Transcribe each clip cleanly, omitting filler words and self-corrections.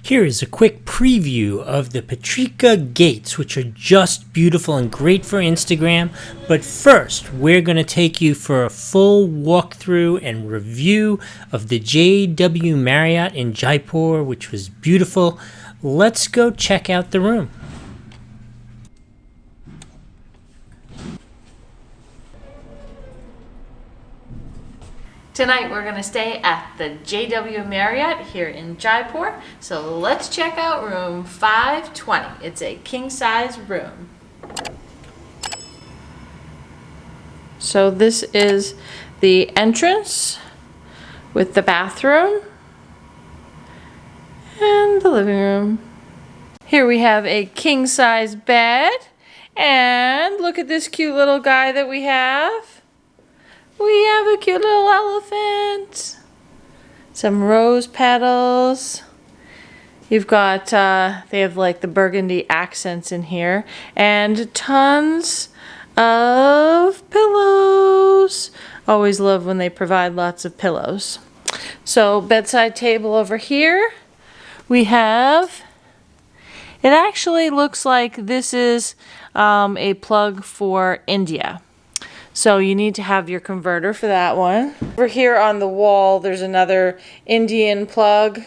Here is a quick preview of the Patrika Gates, which are just beautiful and great for Instagram. But first, we're going to take you for a full walkthrough and review of the JW Marriott in Jaipur, which was beautiful. Let's go check out the room. Tonight we're going to stay at the JW Marriott here in Jaipur. So let's check out room 520. It's a king-size room. So this is the entrance with the bathroom and the living room. Here we have a king-size bed, and look at this cute little guy that we have. We have a cute little elephant. Some rose petals. You've got, they have like the burgundy accents in here. And tons of pillows. Always love when they provide lots of pillows. So, bedside table over here. We have, it actually looks like this is a plug for India. So you need to have your converter for that one. Over here on the wall, there's another Indian plug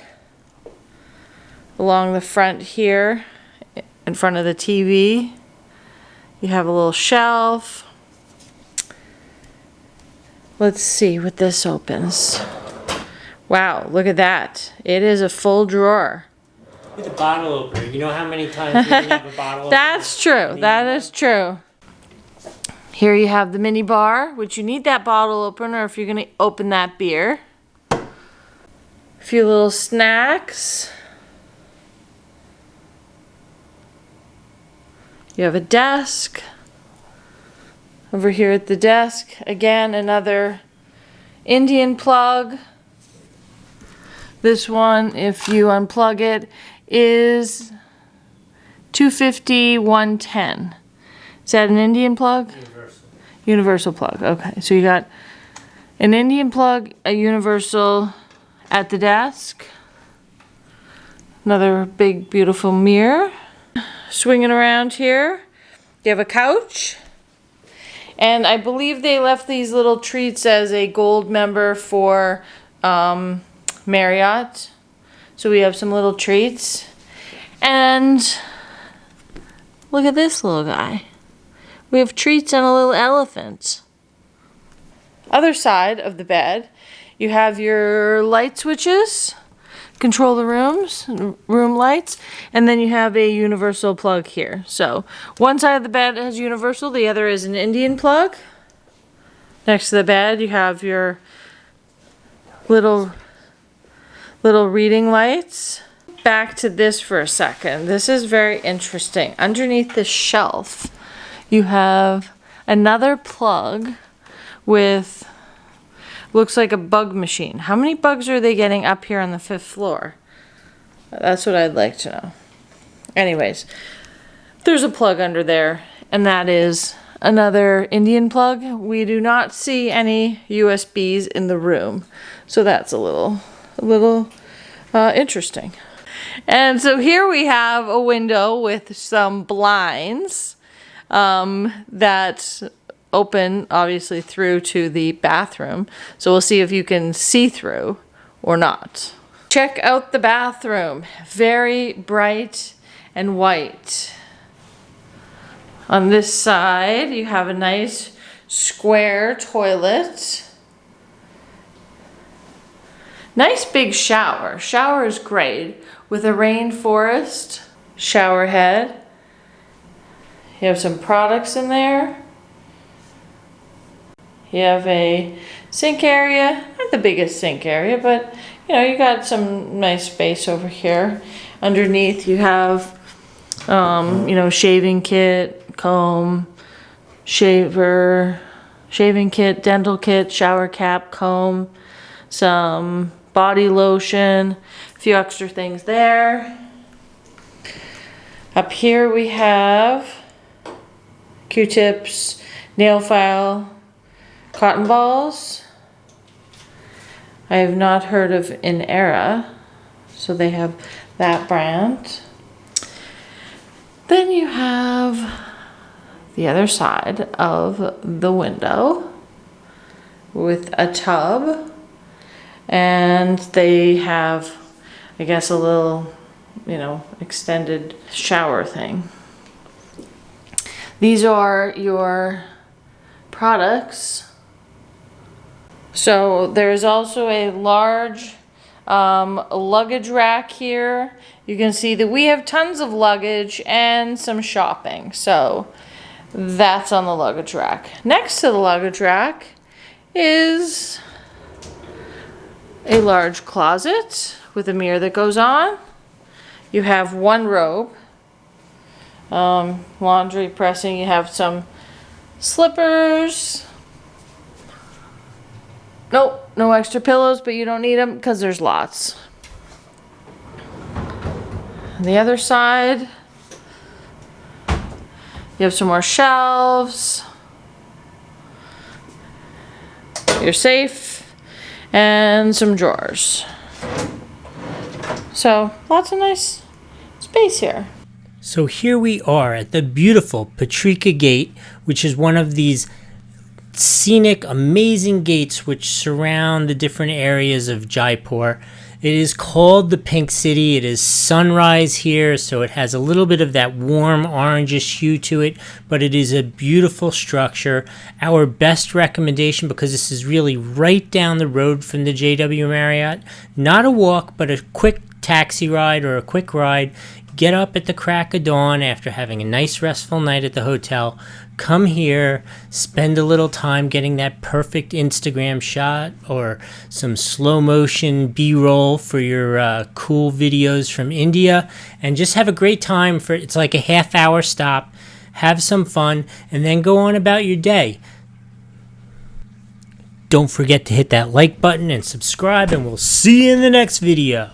along the front here in front of the TV. You have a little shelf. Let's see what this opens. Wow, look at that. It is a full drawer. With a bottle opener. You know how many times we can have a bottle opener? That's true. That is true. Here you have the mini bar, which you need that bottle opener if you're going to open that beer. A few little snacks. You have a desk. Over here at the desk, again, another Indian plug. This one, if you unplug it, is $250-110. Is that an Indian plug? Universal plug. Okay, so you got an Indian plug, a universal at the desk. Another big, beautiful mirror. Swinging around here, you have a couch. And I believe they left these little treats as a gold member for Marriott. So we have some little treats. And look at this little guy. We have treats and a little elephant. Other side of the bed, you have your light switches, control the rooms, room lights, and then you have a universal plug here. So one side of the bed has universal, the other is an Indian plug. Next to the bed, you have your little reading lights. Back to this for a second. This is very interesting. Underneath the shelf, you have another plug with, looks like a bug machine. How many bugs are they getting up here on the 5th floor? That's what I'd like to know. Anyways, there's a plug under there, and that is another Indian plug. We do not see any USBs in the room, so that's a little interesting. And so here we have a window with some blinds that open obviously through to the bathroom. So we'll see if you can see through or not. Check out the bathroom. Very bright and white. On this side, you have a nice square toilet. Nice big shower. Shower is great with a rainforest shower head. You have some products in there. You have a sink area, not the biggest sink area, but you know, you got some nice space over here. Underneath you have, you know, shaving kit, comb, shaver, shaving kit, dental kit, shower cap, comb, some body lotion, a few extra things there. Up here we have Q-tips, nail file, cotton balls. I have not heard of an era, So they have that brand. Then you have the other side of the window with a tub, and they have, I guess, a little, you know, extended shower thing. These are your products. So there's also a large luggage rack here. You can see that we have tons of luggage and some shopping. So that's on the luggage rack. Next to the luggage rack is a large closet with a mirror that goes on. You have one robe, laundry pressing. You have some slippers. Nope, no extra pillows, but you don't need them because there's lots. On the other side, you have some more shelves, your safe, and some drawers. So lots of nice space here. So here we are at the beautiful Patrika Gate, which is one of these scenic, amazing gates which surround the different areas of Jaipur. It is called the Pink City. It is sunrise here, so it has a little bit of that warm orangish hue to it, but it is a beautiful structure. Our best recommendation, because this is really right down the road from the JW Marriott, not a walk, but a quick taxi ride or a quick ride. Get up at the crack of dawn after having a nice restful night at the hotel. Come here, spend a little time getting that perfect Instagram shot or some slow motion B-roll for your cool videos from India, and just have a great time. It's like a half-hour stop. Have some fun and then go on about your day. Don't forget to hit that like button and subscribe, and we'll see you in the next video.